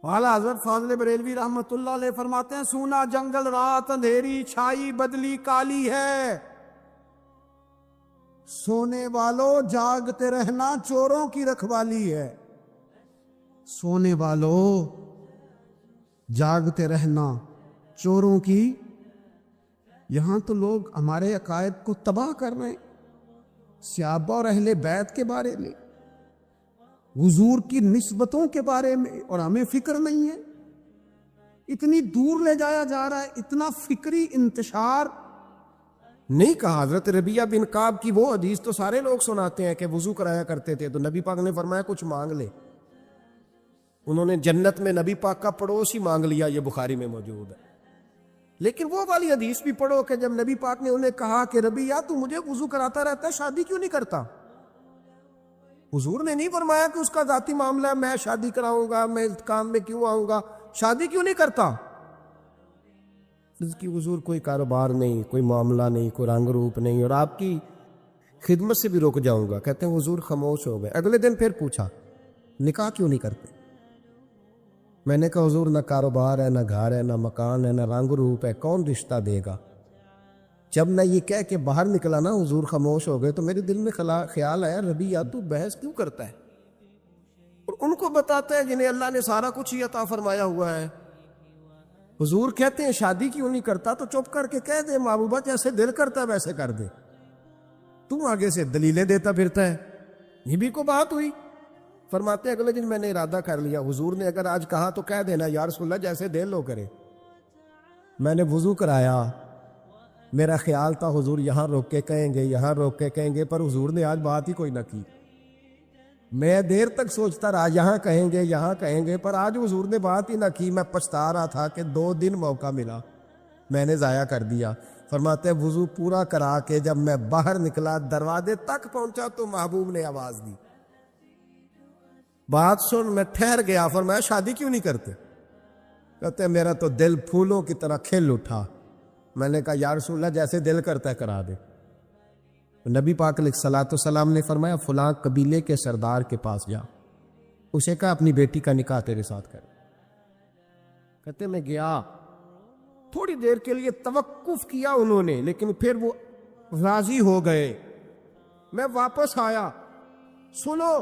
والا حضرت فاضل بریلوی رحمت اللہ علیہ فرماتے ہیں سونا جنگل رات اندھیری چھائی بدلی کالی ہے، سونے والوں جاگتے رہنا چوروں کی رکھوالی ہے۔ سونے والوں جاگتے رہنا چوروں کی، یہاں تو لوگ ہمارے عقائد کو تباہ کر رہے ہیں، صحابہ اور اہل بیت کے بارے میں، حضور کی نسبتوں کے بارے میں، اور ہمیں فکر نہیں ہے۔ اتنی دور لے جایا جا رہا ہے، اتنا فکری انتشار نہیں کہا۔ حضرت ربیعہ بن کعب کی وہ حدیث تو سارے لوگ سناتے ہیں کہ وضو کرایا کرتے تھے تو نبی پاک نے فرمایا کچھ مانگ لے، انہوں نے جنت میں نبی پاک کا پڑوس ہی مانگ لیا، یہ بخاری میں موجود ہے۔ لیکن وہ والی حدیث بھی پڑھو کہ جب نبی پاک نے انہیں کہا کہ ربیعہ تو مجھے وضو کراتا رہتا ہے، شادی کیوں نہیں کرتا؟ حضور نے نہیں فرمایا کہ اس کا ذاتی معاملہ ہے، میں شادی کراؤں گا، میں اس کام میں کیوں آؤں گا، شادی کیوں نہیں کرتا؟ اس کی حضور کوئی کاروبار نہیں، کوئی معاملہ نہیں، کوئی رنگ روپ نہیں، اور آپ کی خدمت سے بھی رک جاؤں گا۔ کہتے ہیں حضور خاموش ہو گئے۔ اگلے دن پھر پوچھا نکاح کیوں نہیں کرتے؟ میں نے کہا حضور نہ کاروبار ہے، نہ گھر ہے، نہ مکان ہے، نہ رنگ روپ ہے، کون رشتہ دے گا؟ جب میں یہ کہہ کے باہر نکلا نا حضور خاموش ہو گئے، تو میرے دل میں خیال آیا ربیعہ تو بحث کیوں کرتا ہے؟ اور ان کو بتاتا ہے جنہیں اللہ نے سارا کچھ ہی عطا فرمایا ہوا ہے۔ حضور کہتے ہیں شادی کیوں نہیں کرتا؟ تو چپ کر کے کہہ دے محبوبہ جیسے دل کرتا ہے ویسے کر دے، تو آگے سے دلیلیں دیتا پھرتا ہے۔ یہ بھی کو بات ہوئی۔ فرماتے ہیں اگلے دن میں نے ارادہ کر لیا، حضور نے اگر آج کہا تو کہہ دینا یا رسول اللہ جیسے دل ہو کرے۔ میں نے وضو کرایا، میرا خیال تھا حضور یہاں روک کے کہیں گے، یہاں روک کے کہیں گے، پر حضور نے آج بات ہی کوئی نہ کی۔ میں دیر تک سوچتا رہا یہاں کہیں گے، یہاں کہیں گے، پر آج حضور نے بات ہی نہ کی۔ میں پچھتا رہا تھا کہ 2 دن موقع ملا، میں نے ضائع کر دیا۔ فرماتے ہیں وضو پورا کرا کے جب میں باہر نکلا، دروازے تک پہنچا تو محبوب نے آواز دی، بات سن۔ میں ٹھہر گیا، فرمایا شادی کیوں نہیں کرتے؟ کہتے ہیں میرا تو دل پھولوں کی طرح کھل اٹھا۔ میں نے کہا یا رسول اللہ جیسے دل کرتا ہے کرا دے۔ نبی پاک علیہ الصلوۃ والسلام نے فرمایا فلاں قبیلے کے سردار کے پاس جا، اسے کہا اپنی بیٹی کا نکاح تیرے ساتھ کر۔ کہتے میں گیا، تھوڑی دیر کے لیے توقف کیا انہوں نے، لیکن پھر وہ راضی ہو گئے۔ میں واپس آیا، سنو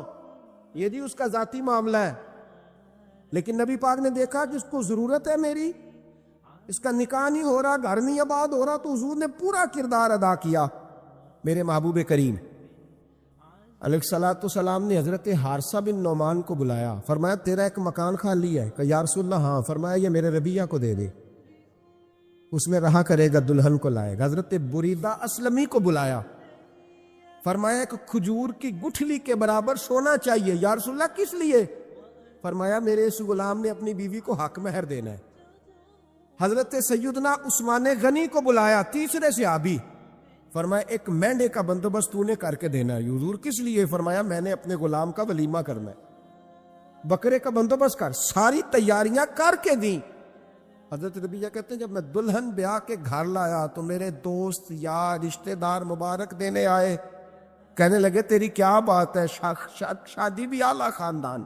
یہ جی اس کا ذاتی معاملہ ہے، لیکن نبی پاک نے دیکھا جس کو ضرورت ہے میری، اس کا نکاح نہیں ہو رہا، گھر نہیں آباد ہو رہا، تو حضور نے پورا کردار ادا کیا۔ میرے محبوب کریم علیہ الصلوۃ والسلام نے حضرت حارثہ بن نعمان کو بلایا، فرمایا تیرا ایک مکان خالی ہے؟ کہ یا رسول اللہ ہاں۔ فرمایا یہ میرے ربیعہ کو دے دے، اس میں رہا کرے گا، دلہن کو لائے گا۔ حضرت بریدہ اسلمی کو بلایا، فرمایا کہ کھجور کی گٹھلی کے برابر سونا چاہیے۔ یا رسول اللہ کس لیے؟ فرمایا میرے اس غلام نے اپنی بیوی کو حق مہر دینا ہے۔ حضرت سیدنا عثمان غنی کو بلایا، تیسرے صحابی، فرمایا ایک مینڈے کا بندوبست تو نے کر کے دینا ہے۔ حضور کس لیے؟ فرمایا میں نے اپنے غلام کا ولیمہ کرنا ہے، بکرے کا بندوبست کر۔ ساری تیاریاں کر کے دیں۔ حضرت ربیعہ کہتے ہیں جب میں دلہن بیاہ کے گھر لایا تو میرے دوست یار رشتہ دار مبارک دینے آئے، کہنے لگے تیری کیا بات ہے، شادی بھی اعلیٰ خاندان،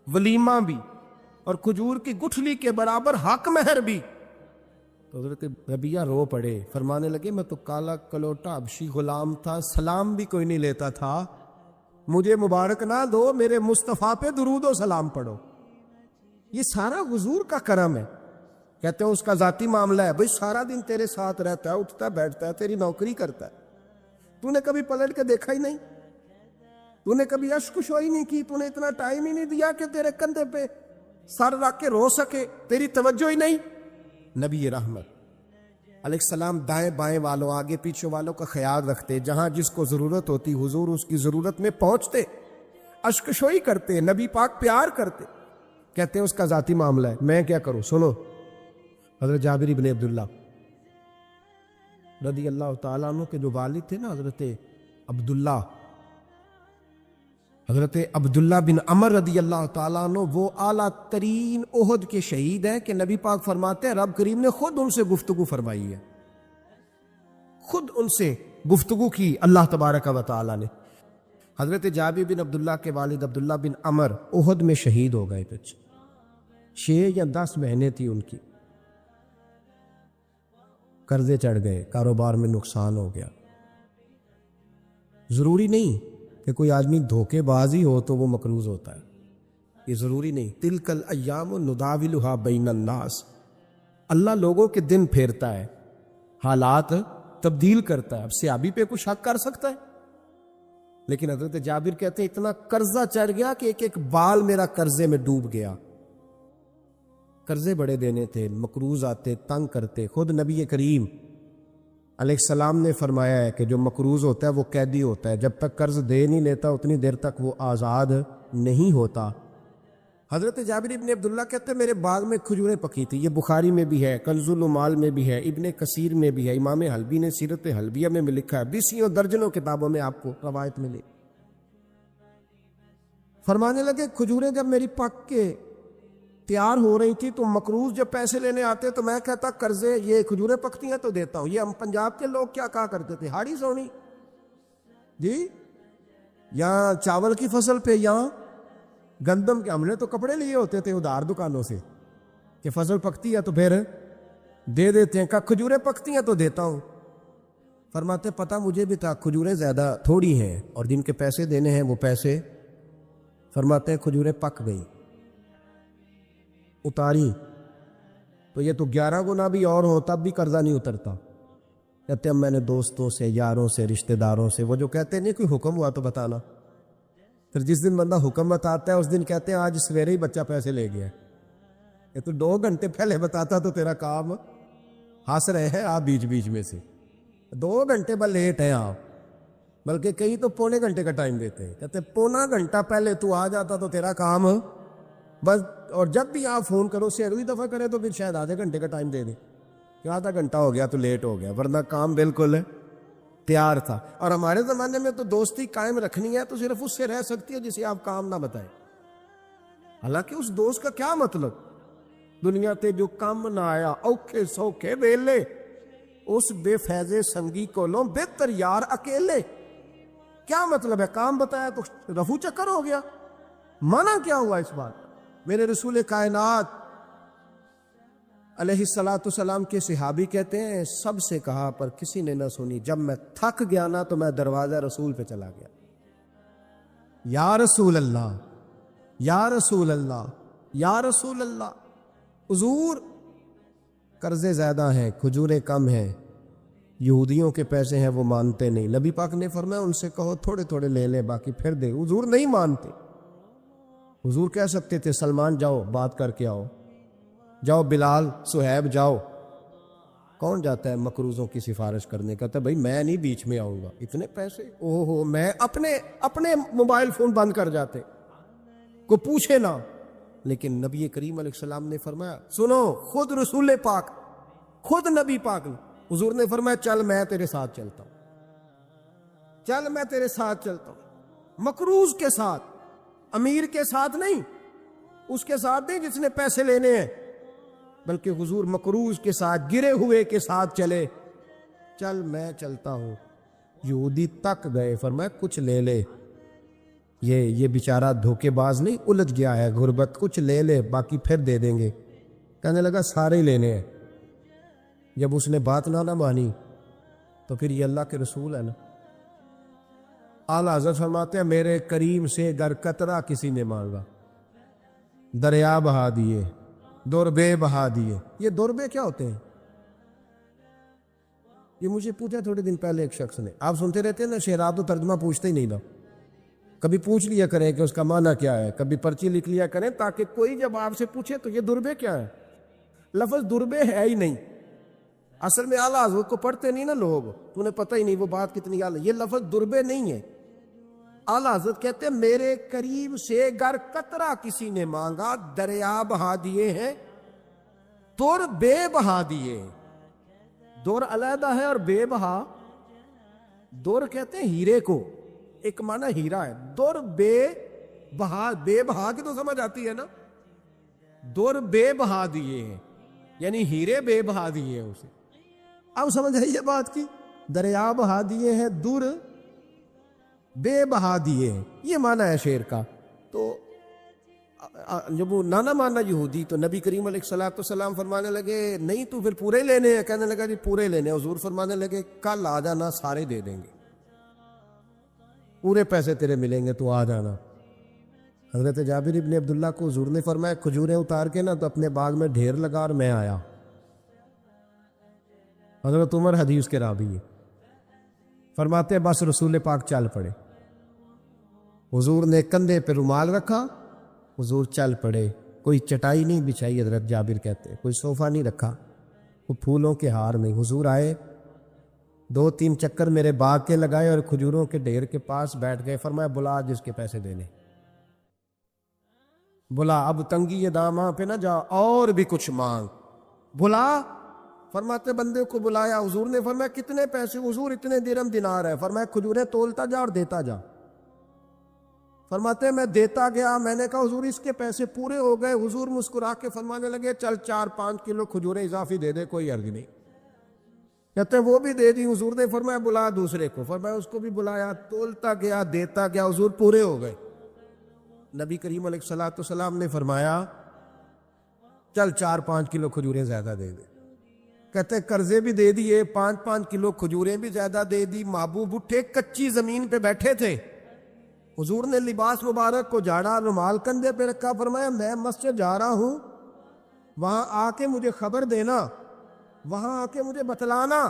ولیمہ بھی، اور کھجور کی گٹھلی کے برابر حق مہر بھی۔ تو حضرت ربیعہ رو پڑے، فرمانے لگے میں تو کالا کلوٹا حبشی غلام تھا، سلام بھی کوئی نہیں لیتا تھا، مجھے مبارک نہ دو، میرے مصطفیٰ پہ درود و سلام پڑھو۔ یہ سارا حضور کا کرم ہے۔ کہتے ہیں اس کا ذاتی معاملہ ہے، بھئی سارا دن تیرے ساتھ رہتا ہے، اٹھتا بیٹھتا ہے، تیری نوکری کرتا ہے، تو نے کبھی پلٹ کے دیکھا ہی نہیں، تو نے کبھی اشک شوئی نہیں کی، تو نے اتنا ٹائم ہی نہیں دیا کہ تیرے کندھے پہ سر رکھ کے رو سکے، تیری توجہ ہی نہیں۔ نبی رحمت علیہ السلام دائیں بائیں والوں، آگے پیچھے والوں کا خیال رکھتے، جہاں جس کو ضرورت ہوتی حضور اس کی ضرورت میں پہنچتے، اشک شوئی کرتے، نبی پاک پیار کرتے۔ کہتے ہیں اس کا ذاتی معاملہ ہے، میں کیا کروں؟ سنو حضرت جابر بن عبداللہ رضی اللہ تعالیٰ عنہ کے جو والد تھے نا حضرت عبداللہ بن عمر رضی اللہ تعالیٰ عنہ، وہ اعلیٰ ترین احد کے شہید ہیں کہ نبی پاک فرماتے ہیں رب کریم نے خود ان سے گفتگو فرمائی ہے، خود ان سے گفتگو کی اللہ تبارک و تعالیٰ نے۔ حضرت جابر بن عبداللہ کے والد عبداللہ بن عمر احد میں شہید ہو گئے۔ 6 یا 10 بہنیں تھیں ان کی، قرضے چڑھ گئے، کاروبار میں نقصان ہو گیا۔ ضروری نہیں کہ کوئی آدمی دھوکے باز ہی ہو تو وہ مقروض ہوتا ہے، یہ ضروری نہیں۔ تلک الایام نداولھا بین الناس، اللہ لوگوں کے دن پھیرتا ہے، حالات تبدیل کرتا ہے۔ اب سیابی پہ کچھ شک کر سکتا ہے؟ لیکن حضرت جابر کہتے ہیں اتنا قرضہ چڑھ گیا کہ ایک ایک بال میرا قرضے میں ڈوب گیا۔ قرضے بڑے دینے تھے، مقروض آتے، تنگ کرتے۔ خود نبی کریم علیہ السلام نے فرمایا ہے کہ جو مقروض ہوتا ہے وہ قیدی ہوتا ہے، جب تک قرض دے نہیں لیتا اتنی دیر تک وہ آزاد نہیں ہوتا۔ حضرت جابر ابن عبداللہ کہتے ہیں میرے باغ میں کھجوریں پکی تھی، یہ بخاری میں بھی ہے، کنز العمال میں بھی ہے، ابن کثیر میں بھی ہے، امام حلبی نے سیرت حلبیہ میں بھی لکھا ہے، بیسیوں درجنوں کتابوں میں آپ کو روایت ملے۔ فرمانے لگے کھجوریں جب میری پک کے تیار ہو رہی تھی تو مقروض جب پیسے لینے آتے تو میں کہتا قرضے یہ کھجوریں پکتی ہیں تو دیتا ہوں۔ یہ ہم پنجاب کے لوگ کیا کہا کرتے تھے، ہاڑی سونی جی، یہاں چاول کی فصل پہ، یہاں گندم کے، ہم نے تو کپڑے لیے ہوتے تھے ادھار دکانوں سے کہ فصل پکتی ہے تو پھر دے دیتے ہیں، کہ کھجوریں پکتی ہیں تو دیتا ہوں۔ فرماتے پتہ مجھے بھی تھا کھجوریں زیادہ تھوڑی ہیں اور جن کے پیسے دینے ہیں وہ پیسے، فرماتے ہیں کھجوریں پک گئی، اتاری تو یہ تو 11 گنا بھی اور ہو تب بھی قرضہ نہیں اترتا۔ کہتے ہیں میں نے دوستوں سے، یاروں سے، رشتہ داروں سے، وہ جو کہتے ہیں نہیں کوئی حکم ہوا تو بتانا، پھر جس دن بندہ حکم بتاتا ہے اس دن کہتے ہیں آج سویرے ہی بچہ پیسے لے گیا، یہ تو 2 گھنٹے پہلے بتاتا تو تیرا کام، ہنس رہے ہیں آپ بیچ بیچ میں سے، 2 گھنٹے بس لیٹ ہیں آپ، بلکہ کئی تو پونے گھنٹے کا ٹائم دیتے ہیں، کہتے ہیں پونا گھنٹہ پہلے تو آ جاتا تو تیرا کام بس۔ اور جب بھی آپ فون کرو سے اگلی دفعہ کرے تو پھر شاید آدھے گھنٹے کا ٹائم دے دیں کہ آدھا گھنٹہ ہو گیا تو لیٹ ہو گیا، ورنہ کام بالکل تیار تھا۔ اور ہمارے زمانے میں تو دوستی قائم رکھنی ہے تو صرف اس سے رہ سکتی ہے جسے آپ کام نہ بتائیں، حالانکہ اس دوست کا کیا مطلب، دنیا تے جو کام نہ آیا اوکھے سوکھے ویلے، اس بے فیض سنگی کولوں بہتر یار اکیلے۔ کیا مطلب ہے، کام بتایا تو رفو چکر ہو گیا، منع کیا ہوا اس بات؟ میرے رسول کائنات علیہ السلام کے صحابی کہتے ہیں سب سے کہا پر کسی نے نہ سنی، جب میں تھک گیا نا تو میں دروازہ رسول پہ چلا گیا، یا رسول اللہ یا رسول اللہ یا رسول اللہ، حضور قرضے زیادہ ہیں، کھجوریں کم ہیں، یہودیوں کے پیسے ہیں وہ مانتے نہیں، نبی پاک نے فرمایا ان سے کہو تھوڑے تھوڑے لے لیں باقی پھر دے، حضور نہیں مانتے۔ حضور کہہ سکتے تھے سلمان جاؤ بات کر کے آؤ، جاؤ بلال صہیب جاؤ، کون جاتا ہے مقروضوں کی سفارش کرنے، کہتا ہے بھائی میں نہیں بیچ میں آؤں گا، اتنے پیسے اوہ ہو، میں اپنے موبائل فون بند کر جاتے، کو پوچھے نہ۔ لیکن نبی کریم علیہ السلام نے فرمایا سنو، خود رسول پاک، خود نبی پاک نے، حضور نے فرمایا چل میں تیرے ساتھ چلتا ہوں، چل میں تیرے ساتھ چلتا ہوں، مقروض کے ساتھ، امیر کے ساتھ نہیں، اس کے ساتھ نہیں جس نے پیسے لینے ہیں، بلکہ حضور مقروض کے ساتھ، گرے ہوئے کے ساتھ چلے، چل میں چلتا ہوں۔ یہودی تک گئے، فرمایا کچھ لے لے، یہ بیچارہ دھوکے باز نہیں الجھ گیا ہے، غربت، کچھ لے لے باقی پھر دے دیں گے۔ کہنے لگا سارے ہی لینے ہیں۔ جب اس نے بات نہ مانی تو پھر یہ اللہ کے رسول ہے نا۔ اعلیٰ حضرت فرماتے ہیں میرے کریم سے گر قطرہ کسی نے مانگا، دریا بہا دیے، دوربے بہا دیے۔ یہ دوربے کیا ہوتے ہیں؟ یہ مجھے پوچھا تھوڑے دن پہلے ایک شخص نے، آپ سنتے رہتے ہیں نا شعرات و ترجمہ پوچھتے ہی نہیں نا، کبھی پوچھ لیا کریں کہ اس کا معنی کیا ہے، کبھی پرچی لکھ لیا کریں تاکہ کوئی جب آپ سے پوچھے تو یہ دوربے کیا ہے۔ لفظ دوربے ہے ہی نہیں، اصل میں اعلیٰ حضرت کو پڑھتے نہیں نا لوگ، تو انہیں پتہ ہی نہیں وہ بات کتنی اعلیٰ، یہ لفظ دوربے نہیں ہے۔ اعلیٰ حضرت کہتے ہیں میرے قریب سے گر قطرہ کسی نے مانگا، دریا بہا دیے ہیں، دور بے بہا دیے۔ دور علیحدہ ہے اور بے بہا، دور کہتے ہیں ہیرے کو، ایک معنی ہیرا ہے، دور بے بہا، بے بہا کی تو سمجھ آتی ہے نا، دور بے بہا دیے ہیں یعنی ہیرے بے بہا دیے ہیں اسے۔ اب سمجھ آئی یہ بات کی، دریا بہا دیے ہیں، دور بے بہا دیے ہیں، یہ معنی ہے شعر کا۔ تو جب وہ نانا مانا یہودی، تو نبی کریم علیہ الصلوۃ والسلام فرمانے لگے نہیں تو پھر پورے لینے ہیں؟ کہنے لگا جی پورے لینے ہیں۔ حضور فرمانے لگے کل آ جانا، سارے دے دیں گے، پورے پیسے تیرے ملیں گے، تو آ جانا۔ حضرت جابر ابن عبداللہ کو حضور نے فرمایا کھجوریں اتار کے نا تو اپنے باغ میں ڈھیر لگا اور میں آیا۔ حضرت عمر حدیث کے راوی ہے، فرماتے بس رسول پاک چل پڑے، حضور نے کندھے پہ رومال رکھا، حضور چل پڑے، کوئی چٹائی نہیں بچھائی، حضرت جابر کہتے ہیں کوئی صوفہ نہیں رکھا، وہ پھولوں کے ہار میں حضور آئے، 2-3 چکر میرے باغ کے لگائے اور کھجوروں کے ڈھیر کے پاس بیٹھ گئے۔ فرمایا بلا جس کے پیسے دینے، بلا، اب تنگی داماں پہ نہ جا، اور بھی کچھ مانگ، بلا۔ فرماتے بندے کو بلایا، حضور نے فرمایا کتنے پیسے؟ حضور اتنے درہم دینار ہے۔ فرمایا کھجوریں تولتا جا اور دیتا جا۔ فرماتے میں دیتا گیا، میں نے کہا حضور اس کے پیسے پورے ہو گئے۔ حضور مسکرا کے فرمانے لگے چل 4-5 کلو کھجوریں اضافی دے دے، کوئی عرض نہیں۔ کہتے ہیں وہ بھی دے دی۔ حضور نے فرمایا بلا دوسرے کو، فرمایا اس کو بھی بلایا، تولتا گیا، دیتا گیا، حضور پورے ہو گئے۔ نبی کریم علیہ الصلوۃ والسلام نے فرمایا چل 4-5 کلو کھجوریں زیادہ دے دے۔ کہتے قرضے بھی دے دیے، 5-5 کلو کھجوریں بھی زیادہ دے دی۔ محبوب اٹھے، کچی زمین پہ بیٹھے تھے، حضور نے لباس مبارک کو جھاڑا، رومال کندھے پہ رکھا، فرمایا میں مسجد جا رہا ہوں، وہاں آ کے مجھے خبر دینا، وہاں آ کے مجھے بتلانا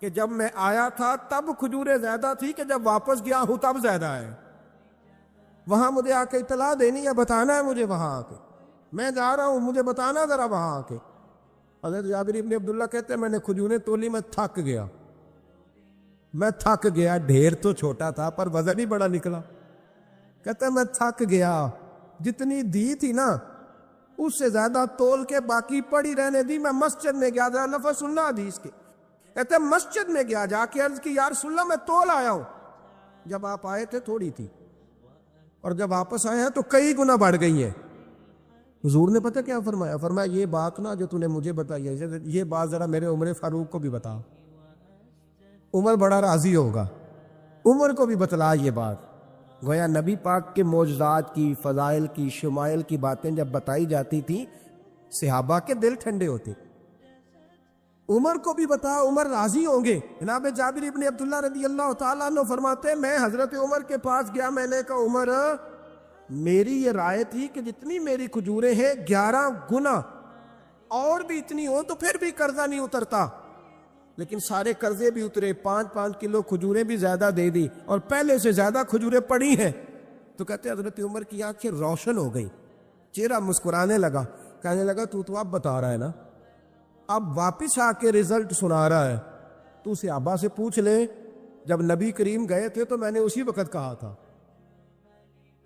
کہ جب میں آیا تھا تب کھجوریں زیادہ تھی کہ جب واپس گیا ہوں تب زیادہ ہے۔ وہاں مجھے آ کے اطلاع دینی ہے، بتانا ہے مجھے، وہاں آ کے میں جا رہا ہوں، مجھے بتانا ذرا وہاں آ کے۔ حضرت جابر ابن عبداللہ کہتے ہیں میں نے کھجوریں تولی، میں تھک گیا، میں تھک گیا، ڈھیر تو چھوٹا تھا پر وزن ہی بڑا نکلا۔ کہتے ہیں میں تھک گیا، جتنی دی تھی نا اس سے زیادہ تول کے باقی پڑی رہنے دی۔ میں مسجد میں گیا، ذرا لفظ سننا حدیث کے، کہتے ہیں مسجد میں گیا، جا کے عرض کی یا رسول اللہ میں تول آیا ہوں، جب آپ آئے تھے تھوڑی تھی اور جب واپس آئے ہیں تو کئی گنا بڑھ گئی ہیں۔ حضور نے پتہ کیا فرمایا؟ فرمایا یہ بات نا جو تو نے مجھے بتائی ہے، یہ بات ذرا میرے عمر فاروق کو بھی بتا، عمر بڑا راضی ہوگا، عمر کو بھی بتلا یہ بات۔ گویا نبی پاک کے معجزات کی، فضائل کی، شمائل کی باتیں جب بتائی جاتی تھیں صحابہ کے دل ٹھنڈے ہوتے۔ عمر کو بھی بتا، عمر راضی ہوں گے۔ جناب جابر ابن عبداللہ رضی اللہ تعالیٰ عنہ فرماتے میں حضرت عمر کے پاس گیا، میں نے کہا عمر میری یہ رائے تھی کہ جتنی میری کھجوریں ہیں 11 گنا اور بھی اتنی ہوں تو پھر بھی قرضہ نہیں اترتا، لیکن سارے قرضے بھی اترے، 5-5 کلو کھجوریں بھی زیادہ دے دی اور پہلے سے زیادہ کھجوریں پڑی ہیں۔ تو کہتے حضرت عمر کی آنکھیں روشن ہو گئی، چہرہ مسکرانے لگا، کہنے لگا تو اب بتا رہا ہے نا، اب واپس آ کے رزلٹ سنا رہا ہے، تو صحابہ سے پوچھ لے، جب نبی کریم گئے تھے تو میں نے اسی وقت کہا تھا،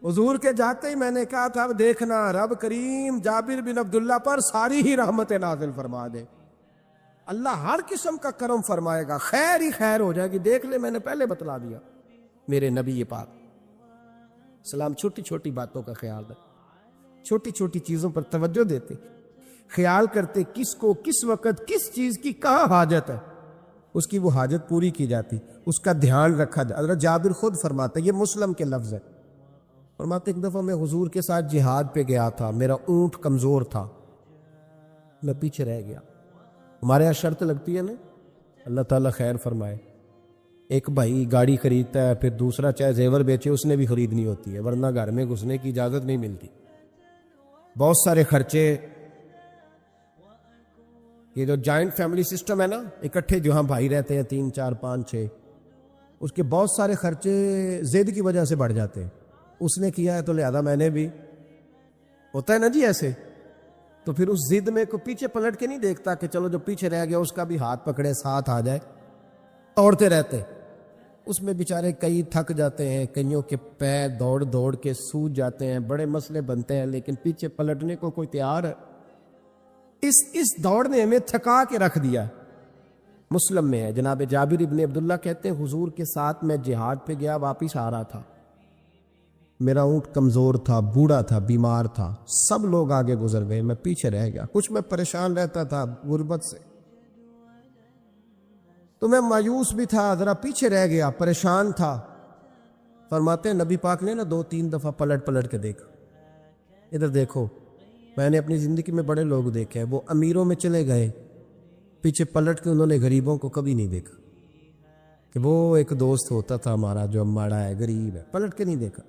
حضور کے جاتے ہی میں نے کہا تھا اب دیکھنا رب کریم جابر بن عبداللہ پر ساری ہی رحمتیں نازل فرما دے، اللہ ہر قسم کا کرم فرمائے گا، خیر ہی خیر ہو جائے گی، دیکھ لے میں نے پہلے بتلا دیا۔ میرے نبی پاک سلام چھوٹی چھوٹی باتوں کا خیال رکھتے، چھوٹی چھوٹی چیزوں پر توجہ دیتے، خیال کرتے کس کو کس وقت کس چیز کی کہاں حاجت ہے، اس کی وہ حاجت پوری کی جاتی، اس کا دھیان رکھا جاتا۔ حضرت جابر خود فرماتے، یہ مسلم کے لفظ ہے، فرماتے ایک دفعہ میں حضور کے ساتھ جہاد پہ گیا تھا، میرا اونٹ کمزور تھا، میں پیچھے رہ گیا۔ ہمارے یہاں شرط لگتی ہے نا، اللہ تعالیٰ خیر فرمائے، ایک بھائی گاڑی خریدتا ہے، پھر دوسرا چاہے زیور بیچے اس نے بھی خریدنی ہوتی ہے، ورنہ گھر میں گھسنے کی اجازت نہیں ملتی، بہت سارے خرچے۔ یہ جو جوائنٹ فیملی سسٹم ہے نا، اکٹھے جو ہاں بھائی رہتے ہیں 3 4 5 6، اس کے بہت سارے خرچے ضد کی وجہ سے بڑھ جاتے ہیں، اس نے کیا ہے تو لہذا میں نے بھی، ہوتا ہے نا جی ایسے، تو پھر اس ضد میں کو پیچھے پلٹ کے نہیں دیکھتا کہ چلو جو پیچھے رہ گیا اس کا بھی ہاتھ پکڑے ساتھ آ جائے، توڑتے رہتے، اس میں بیچارے کئی تھک جاتے ہیں، کئیوں کے پیر دوڑ دوڑ کے سوج جاتے ہیں، بڑے مسئلے بنتے ہیں، لیکن پیچھے پلٹنے کو کوئی تیار ہے؟ اس دوڑ نے ہمیں تھکا کے رکھ دیا۔ مسلم میں ہے، جناب جابر ابن عبداللہ کہتے ہیں حضور کے ساتھ میں جہاد پہ گیا، واپس آ رہا تھا، میرا اونٹ کمزور تھا، بوڑھا تھا، بیمار تھا، سب لوگ آگے گزر گئے، میں پیچھے رہ گیا، کچھ میں پریشان رہتا تھا غربت سے، تو میں مایوس بھی تھا، ذرا پیچھے رہ گیا، پریشان تھا۔ فرماتے ہیں نبی پاک نے نا 2-3 دفعہ پلٹ کے دیکھا، ادھر دیکھو، میں نے اپنی زندگی میں بڑے لوگ دیکھے ہیں، وہ امیروں میں چلے گئے، پیچھے پلٹ کے انہوں نے غریبوں کو کبھی نہیں دیکھا کہ وہ ایک دوست ہوتا تھا ہمارا جو ماڑا ہے، غریب ہے، پلٹ کے نہیں دیکھا۔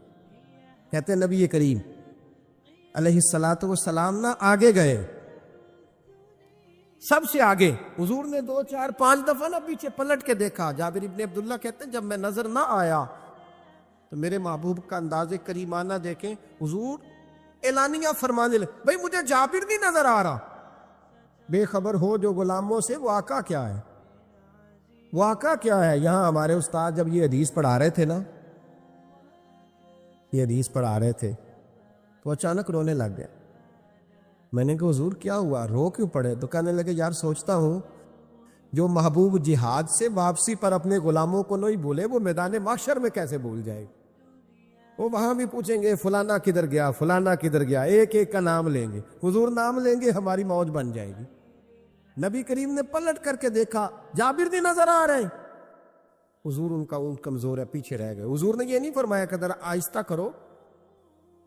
کہتے ہیں نبی کریم علیہ الصلاۃ والسلام نہ آگے گئے، سب سے آگے، حضور نے 2 4 5 دفعہ نہ پیچھے پلٹ کے دیکھا۔ جابر ابن عبداللہ کہتے ہیں جب میں نظر نہ آیا تو میرے محبوب کا انداز کریمانہ دیکھیں، حضور اعلانیہ فرمانے لگے، بھئی مجھے جابر نہیں نظر آ رہا۔ بے خبر ہو جو غلاموں سے، وہ آقا کیا ہے، وہ آقا کیا ہے۔ یہاں ہمارے استاد جب یہ حدیث پڑھا رہے تھے نا، یہ حدیث پڑھا رہے تھے تو اچانک رونے لگ گئے۔ میں نے کہا حضور کیا ہوا، رو کیوں پڑے؟ تو کہنے لگے یار سوچتا ہوں جو محبوب جہاد سے واپسی پر اپنے غلاموں کو نہیں بھولے، وہ میدان محشر میں کیسے بھول جائے؟ وہ وہاں بھی پوچھیں گے فلانا کدھر گیا، فلانا کدھر گیا، ایک ایک کا نام لیں گے، حضور نام لیں گے ہماری موج بن جائے گی۔ نبی کریم نے پلٹ کر کے دیکھا، جابر نہیں نظر آ رہے، حضور ان کا اونٹ کمزور ہے، پیچھے رہ گئے۔ حضور نے یہ نہیں فرمایا کہ ذرا آہستہ کرو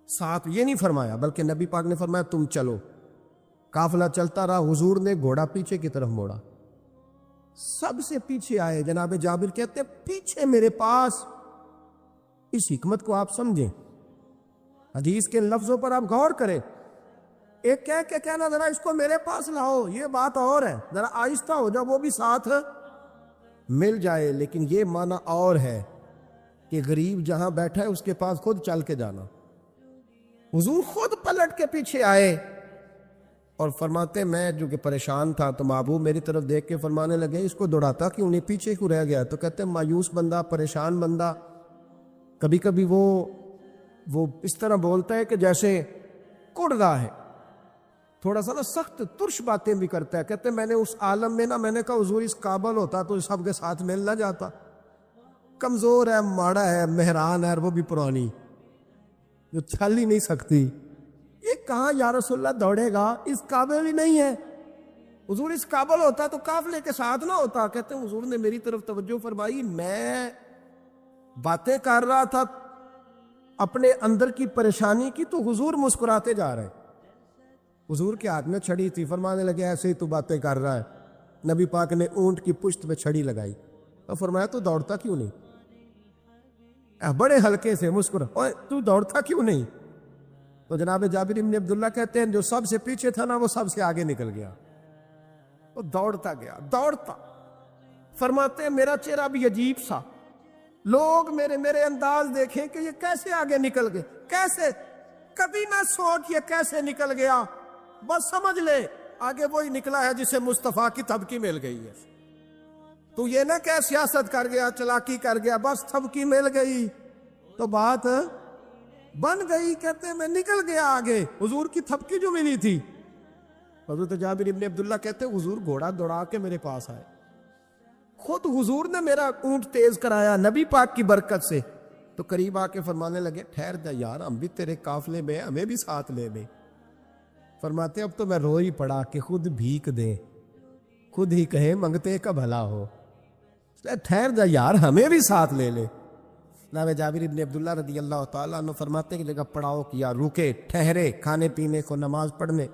ساتھ، یہ نہیں فرمایا، بلکہ نبی پاک نے فرمایا تم چلو۔ قافلہ چلتا رہا، حضور نے گھوڑا پیچھے کی طرف موڑا، سب سے پیچھے آئے۔ جناب جابر کہتے ہیں پیچھے میرے پاس۔ اس حکمت کو آپ سمجھیں، حدیث کے لفظوں پر آپ غور کریں۔ ایک کہہ کے کہنا ذرا اس کو میرے پاس لاؤ، یہ بات اور ہے، ذرا آہستہ ہو جاؤ، وہ بھی ساتھ مل جائے۔ لیکن یہ معنی اور ہے کہ غریب جہاں بیٹھا ہے اس کے پاس خود چل کے جانا۔ حضور خود پلٹ کے پیچھے آئے اور فرماتے میں جو کہ پریشان تھا تو محبوب میری طرف دیکھ کے فرمانے لگے اس کو دوڑاتا کیوں نہیں، پیچھے کیوں رہ گیا؟ تو کہتے ہیں مایوس بندہ، پریشان بندہ کبھی کبھی وہ اس طرح بولتا ہے کہ جیسے کڑ رہا ہے، تھوڑا سا نا سخت ترش باتیں بھی کرتا ہے۔ کہتے ہیں میں نے اس عالم میں نا، میں نے کہا حضور اس قابل ہوتا تو سب کے ساتھ مل نہ جاتا، کمزور ہے، ماڑا ہے، مہران ہے، اور وہ بھی پرانی جو چل ہی نہیں سکتی، یہ کہاں یا رسول اللہ دوڑے گا، اس قابل ہی نہیں ہے۔ حضور اس قابل ہوتا تو قافلے کے ساتھ نہ ہوتا۔ کہتے ہیں حضور نے میری طرف توجہ فرمائی، میں باتیں کر رہا تھا اپنے اندر کی پریشانی کی تو حضور مسکراتے جا رہے۔ حضور کے ہاتھ میں چھڑی تھی، فرمانے لگے ایسے ہی تو باتیں کر رہا ہے۔ نبی پاک نے اونٹ کی پشت پہ چھڑی لگائی اور فرمایا تو دوڑتا کیوں نہیں؟ بڑے ہلکے سے مسکرا، اوے تو دوڑتا کیوں نہیں؟ تو جناب جابر بن عبداللہ کہتے ہیں جو سب سے پیچھے تھا نا وہ سب سے آگے نکل گیا، وہ دوڑتا گیا، دوڑتا۔ فرماتے ہیں میرا چہرہ بھی عجیب سا، لوگ میرے انداز دیکھیں کہ یہ کیسے آگے نکل گئے، کیسے، کبھی نہ سوچ یہ کیسے نکل گیا، بس سمجھ لے آگے وہی نکلا ہے جسے مصطفیٰ کی تھپکی مل گئی ہے۔ تو یہ نہ کہ سیاست کر گیا، چلاکی کر گیا، بس تھپکی مل گئی تو بات بن گئی۔ کہتے ہیں میں نکل گیا آگے، حضور کی تھپکی جو ملی تھی۔ حضرت جابر بن عبداللہ کہتے ہیں حضور گھوڑا دوڑا کے میرے پاس آئے، خود حضور نے میرا اونٹ تیز کرایا نبی پاک کی برکت سے۔ تو قریب آ کے فرمانے لگے ٹھہر جا یار، ہم بھی تیرے قافلے میں، ہمیں بھی ساتھ لے لے۔ فرماتے اب تو میں رو ہی پڑا کہ خود بھیک دے، خود ہی کہیں منگتے کا بھلا ہو، ٹھہر جا یار ہمیں بھی ساتھ لے لے۔ جناب جابر بن عبداللہ رضی اللہ تعالیٰ عنہ فرماتے ہیں کہ جگہ پڑاؤ کیا، رکے، ٹھہرے کھانے پینے کو، نماز پڑھنے۔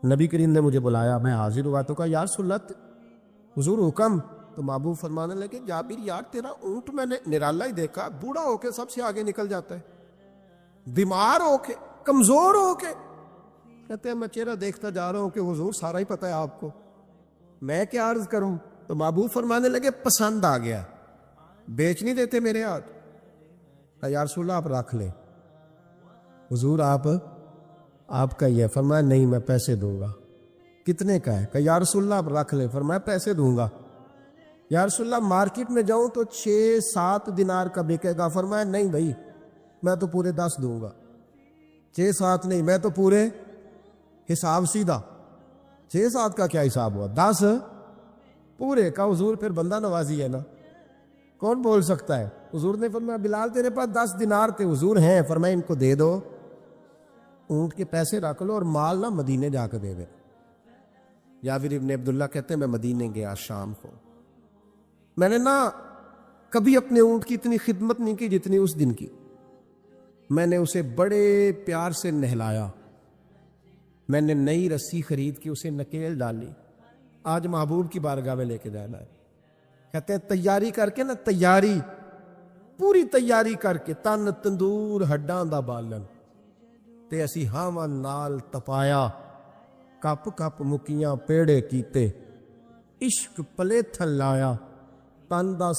نبی کریم نے مجھے بلایا، میں حاضر ہوا تو کہا یا رسول اللہ حضور حکم؟ تو محبوب فرمانے لگے جابر یار تیرا اونٹ میں نے نرالا ہی دیکھا، بوڑھا ہو کے سب سے آگے نکل جاتا ہے، بیمار ہو کے، کمزور ہو کے۔ کہتے ہیں میں چہرہ دیکھتا جا رہا ہوں کہ حضور سارا ہی پتہ ہے آپ کو، میں کیا عرض کروں؟ تو محبوب فرمانے لگے پسند آ گیا، بیچ نہیں دیتے میرے ہاتھ؟ کہا یا رسول اللہ آپ رکھ لیں، حضور آپ کا یہ۔ فرمایا نہیں میں پیسے دوں گا۔ کتنے کا ہے؟ کہا یا رسول اللہ آپ رکھ لیں۔ فرمایا پیسے دوں گا۔ یا رسول اللہ مارکیٹ میں جاؤں تو 6-7 دینار کا بکے گا۔ فرمایا نہیں بھائی میں تو پورے 10 دوں گا، 6-7 نہیں، میں تو پورے حساب سیدھا، 6-7 کا کیا حساب ہوا، 10 پورے کا۔ حضور پھر بندہ نوازی ہے نا، کون بول سکتا ہے؟ حضور نے فرمایا بلال تیرے پاس 10 دینار تھے؟ حضور ہیں۔ فرمایا ان کو دے دو، اونٹ کے پیسے رکھ لو اور مال نہ مدینے جا کے دے دے۔ جابر ابن عبداللہ کہتے ہیں میں مدینے گیا شام کو، میں نے نا کبھی اپنے اونٹ کی اتنی خدمت نہیں کی جتنی اس دن کی۔ میں نے اسے بڑے پیار سے نہلایا، میں نے نئی رسی خرید کے اسے نکیل ڈالی، آج محبوب کی بارگاہ میں لے کے جانا ہے۔ کہتے ہیں تیاری کر کے نا، تیاری پوری تیاری کر کے، تن تندور ہڈاں دا بالن، تے اسی ہاواں نال تپایا، کپ کپ مکیاں پیڑے کیتے، عشق پلے تھن لایا، تن دا